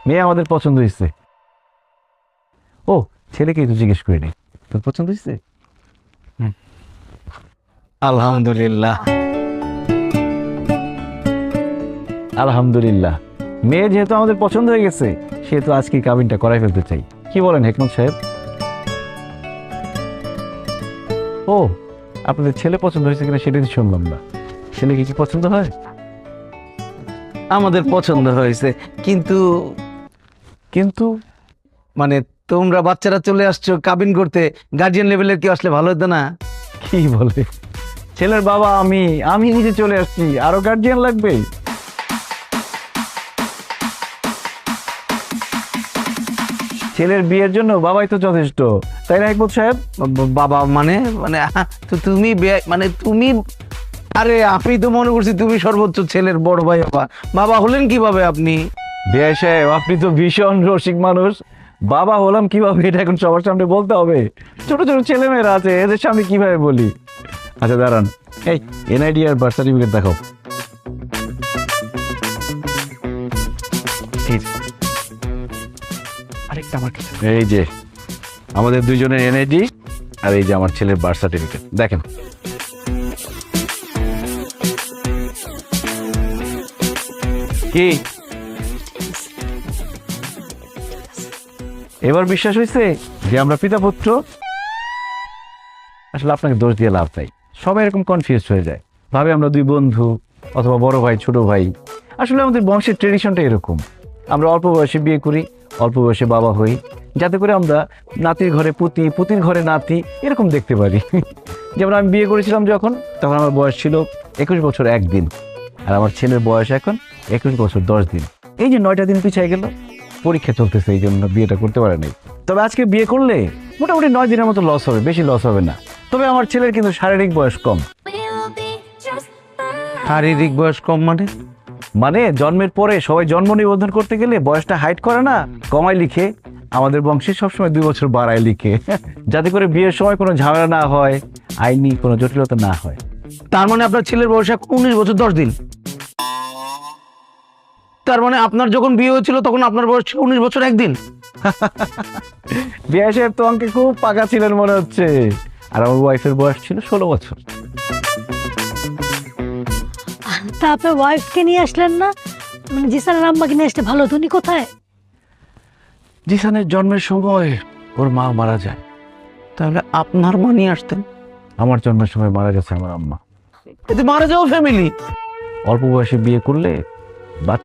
মেয়ে আমাদের পছন্দ হয়েছে। ও, ছেলেকেই তো জিজ্ঞেস করিনি, তোর পছন্দ হয়েছে? আলহামদুলিল্লাহ। আলহামদুলিল্লাহ, মেয়ে যেহেতু আমাদের পছন্দ হয়ে গেছে সেহেতু আজকে কাবিনটা করাই ফেলতে চাই। কি বলেন হেকমত সাহেব? ও, আপনাদের ছেলে পছন্দ হয়েছে কিনা সেটা তো শুনলাম না। ছেলেকে কি পছন্দ হয়? আমাদের পছন্দ হয়েছে, কিন্তু কিন্তু মানে তোমরা বাচ্চারা চলে আসছো কাবিন করতে, গার্জিয়ান লেভেলের কেউ আসলে ভালো হতো না? কি বলে, ছেলের বাবা আমি আমি নিজে চলে আসছি, আরো গার্জিয়ান লাগবে? ছেলের বিয়ের জন্য বাবাই তো যথেষ্ট, তাই না হেকমত সাহেব? বাবা মানে মানে তো তুমি মানে তুমি, আরে আমি তো মনে করছি তুমি সর্বোচ্চ ছেলের বড় ভাই। বাবা বাবা হলেন কিভাবে আপনি? বিআই সাহেব, আপনি তো ভীষণ রসিক মানুষ। বাবা হলাম কিভাবে এটা এখন সবার সামনে বলতে হবে? ছোট ছোট ছেলেমেয়েরা আছে, এদের সামনে কিভাবে বলি? আচ্ছা দাঁড়ান, এই এনআইডি আর বার্থ সার্টিফিকেট দেখাও। আরেকটা আমার কাছে। এই যে আমাদের দুইজনের এনআইডি, আর এই যে আমার ছেলের বার্থ সার্টিফিকেট, দেখেন। কি এবার বিশ্বাস হয়েছে যে আমরা পিতা পুত্র? আসলে আপনাকে দোষ দিয়ে লাভ নাই, সবাই এরকম কনফিউজ হয়ে যায়, ভাবে আমরা দুই বন্ধু অথবা বড় ভাই ছোট ভাই। আসলে আমাদের বংশের ট্রেডিশনটা এরকম, আমরা অল্প বয়সে বিয়ে করি, অল্প বয়সে বাবা হই, যাতে করে আমরা নাতির ঘরে পুতি, পুতির ঘরে নাতি এরকম দেখতে পারি। যেমন আমি বিয়ে করেছিলাম যখন, তখন আমার বয়স ছিল 21 বছর 1 দিন, আর আমার ছেলের বয়স এখন 21 বছর 10 দিন। এই যে 9টা দিন পিছিয়ে গেল, পরীক্ষা চলতেছে এই জন্য বিয়েটা করতে পারে নাই। তবে আজকে বিয়ে করলে মোটামুটি 9 দিনের মতো লস হবে, বেশি লস হবে না। তবে আমার ছেলের কিন্তু শারীরিক বয়স কম। শারীরিক বয়স কম মানে? মানে জন্মের পরে সবাই জন্ম নিবন্ধন করতে গেলে বয়সটা হাইড করে না, কমায় লিখে। আমাদের বংশে সবসময় 2 বছর বাড়ায় লিখে, যাতে করে বিয়ের সময় কোনো ঝামেলা না হয়, আইনি কোনো জটিলতা না হয়। তার মানে আপনার ছেলের বয়স এখন 19 বছর 10 দিন। তার মানে আপনার যখন বিয়ে হয়েছিল তখন আপনার বয়স ছিল 19 বছর 1 দিন। বিয়ে সাহেব তো আমাকে খুব পাকা ছিলেন মনে হচ্ছে, আর আমার ওয়াইফের বয়স ছিল 16 বছর। তা আপনার ওয়াইফকে নিয়ে আসলেন না? মানে জিসানের আম্মাকে নিয়ে আসলে ভালো হতো। উনি কোথায়? জিসানের জন্মের সময় ওর মা মারা যায়। তাহলে আপনার মা নিয়ে আসতেন। আমার জন্মের সময় মারা গেছে আমার আম্মা। এতে মারা যাওয়া ফ্যামিলি। অল্প বয়সে বিয়ে করলে